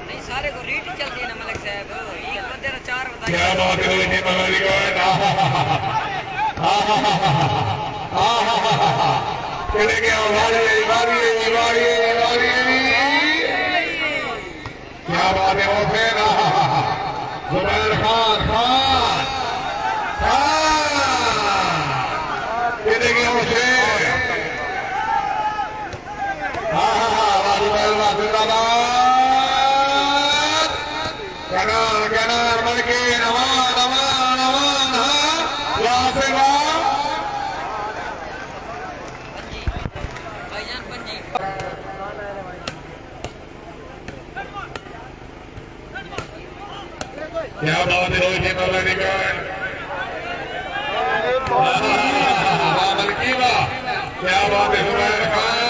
नहीं सारे को रीट चलती है ना मलिक साहब एक बंदे रा चार बता क्या बात है रोहित मल्हारी चले गया क्या बात है हुसैन जुबैर खान चले गया हुसैन जिंदाबाद गनार मलके नवान भाईजान पंजी क्या बात है रोहित मल्हारी क्या बात है जुबैर खान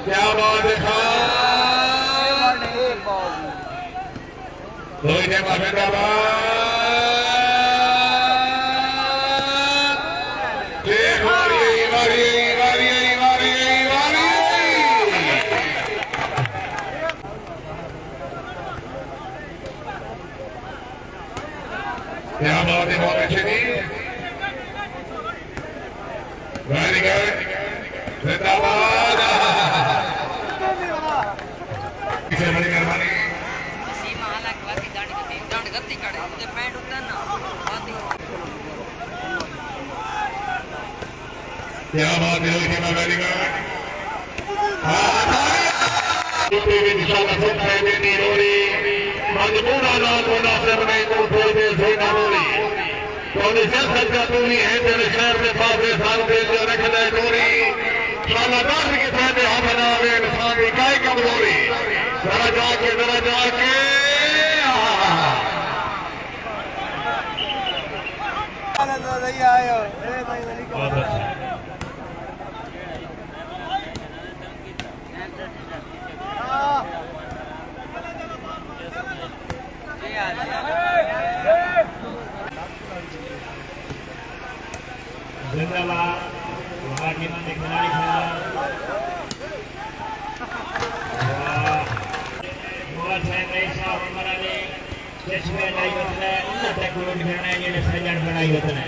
क्या बात है खान रोहित क्या बात है बहुत अच्छी थी वेरी गुड जिंदाबाद बड़ी मेहरबानी सीमा हालांकि बाकी दांडी तो तीन दांड गलती करे मुझे पैंट उतना ना बात क्या बात है रोहित वेरी गुड इंशाल्लाह सब है मेरी रोरी मजबूरा नाम मुनासिब नहीं को छोड़े से ना रोरी तो सियासत का दूरी है तेरे शहर में फाफे साल पे जो रख ले डोरी शालादार के साथ हमला वे इंसान की काय कमजोरी जरा जाके जिंदाबाद वहाँ के नाम खिलाड़ी खेला बहुत है ऐसा हमारा ने जिसमें नहीं होता है उन्हें तक लोग करना है ये सजन बनाई होता है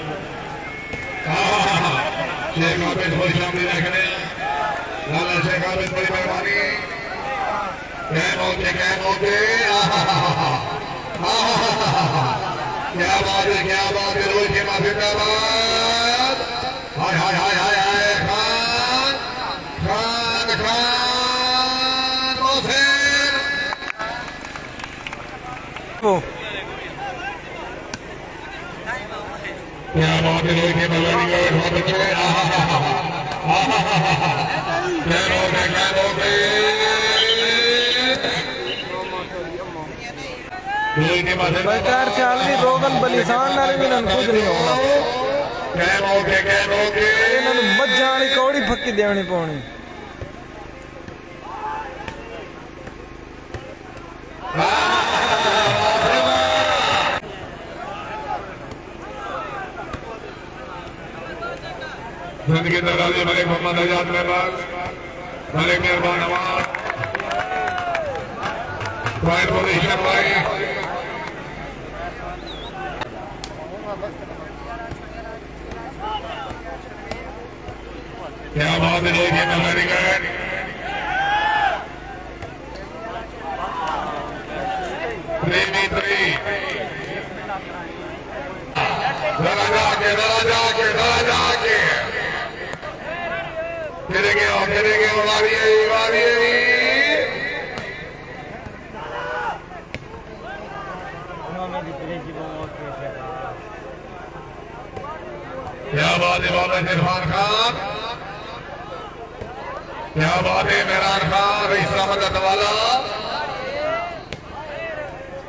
शेख आबिद हो शामिल रखने लाला शेख आबिद बड़ी मेहरबानी क्या मौके क्या बात है रोहित के माफी जिंदाबाद हाय हाय हाय हाय हाय खान हुसैन क्या बात है रोहित के मल्हारी बहुत अच्छे बेकार चालवी रोगन बलिसान नाल भी नन कुछ नहीं होना इन्होंने मज्जां वाली कौड़ी फक्की देनी पौनी जिंदगी दराजी मलिक मोहम्मद आजाद मेहरबान मलिक मेहरबान नवाज पॉइंट पोजीशन भाई क्या बात है रोहित मल्हारी प्रेमी थ्री जरा जाके चले गए वारी क्या बात है बाबा इरफान खान क्या बात है मेहरान खान रईस अहमद वाला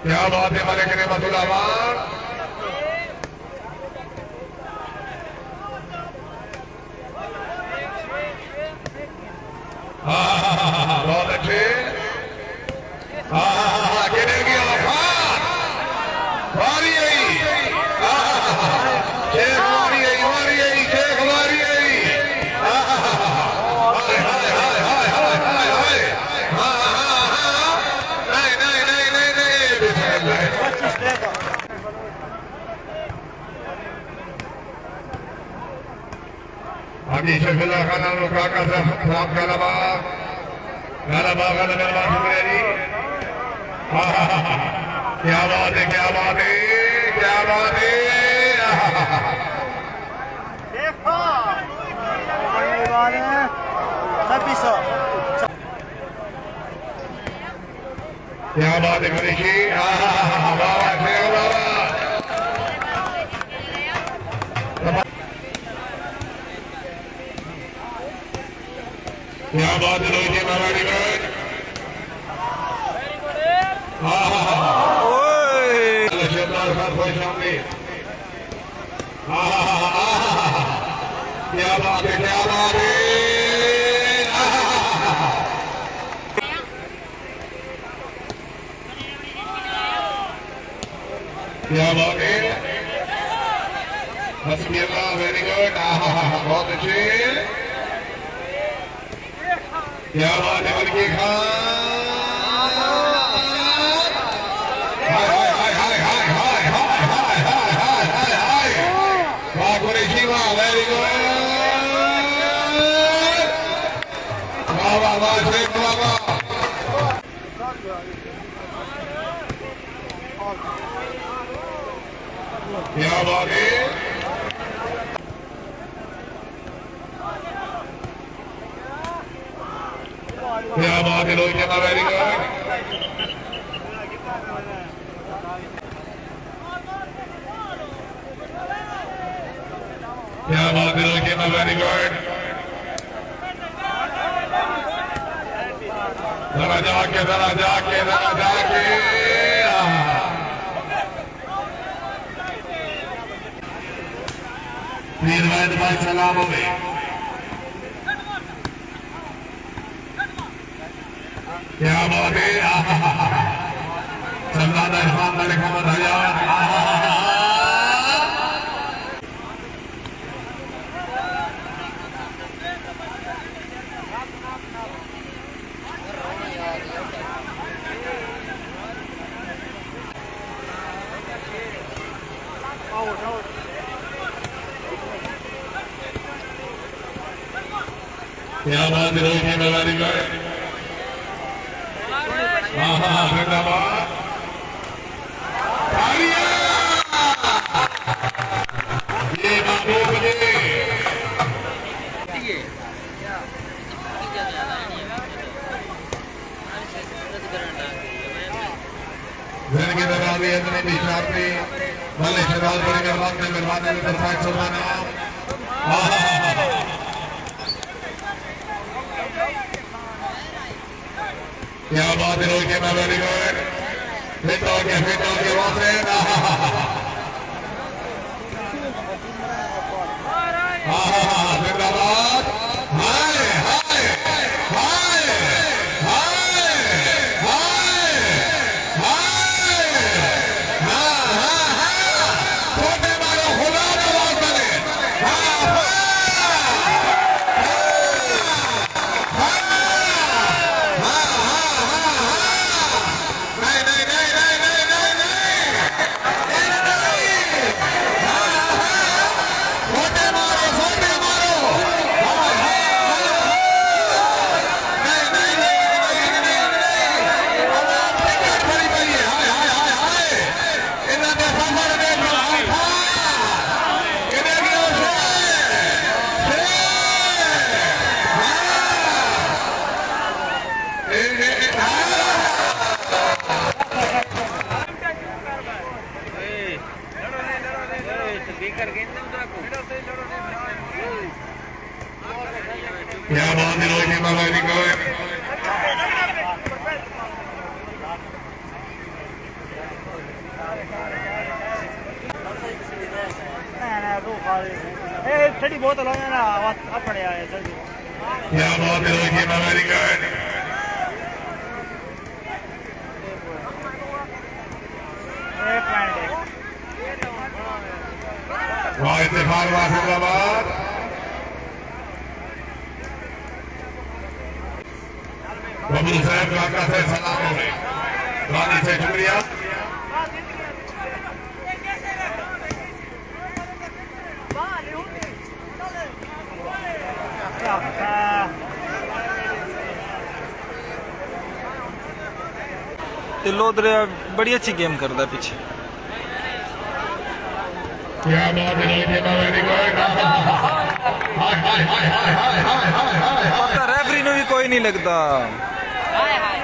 क्या बात है मलिक नेमतुल्लाह खान बहुत अच्छे गिरेगी खान वारी आई शेख वारी आई शेख वारी आई हाजी शफीला खान काका साहब गलबा गलबा गलबा शुक्रिया जी। क्या बात है क्या बात है क्या बात है। देखो बड़ी बात है 2600 क्या बात है मनीषी। क्या बात है रोहित जी वेरी गुड। शानदार साथ खुश होंगे। क्या बात है क्या बात है। क्या बात है हस्बियल्लाह वेरी गुड। बहुत अच्छे। क्या बात है मलकी खान। हाय हाय हाय हाय हाय हाय हाय हाय हाय हाय हाय हाय। वाह कुरैशी वाह वेरी गुड। वाह वाह वाह शेख वाह वाह। क्या बात है। क्या बात है रोहित शर्मा वेरी गुड। क्या बात है रोहित शर्मा वेरी गुड। जरा जाके जरा जाके जरा जाके। मीर वैद भाई सलाम हो गए। क्या बात है। सल्लाद इरफान मलिक मोहम्मद हजात। क्या बात है रोहित में वेरी गुड। जिंदाबाद। ये महबूब जी जिंदगी दराजी इतने निशानी भले शराब बड़ी मेहरबानी ने दरबार सुल्ताना। क्या बात है रोहित में वेरी गुड। फिट हो गया वहां से। जिंदाबाद। हाय हाय हाय हाय हाय हाय। छोटे मारो खुदा नवाज बने। क्या बात है रोहित में वेरी गुड। ठंडी बोतल हो ना अपने आए सर। क्या बात है रोहित में वेरी गुड। वाह इत्तेफाक वाह जिंदाबाद। बबलू साहब काका से सलाम हो गए। रानी से शुक्रिया। ते लोधरिया बड़ी अच्छी गेम करता है पीछे। क्या बात है पता रेफरी ने भी कोई नहीं लगता। हाय हाय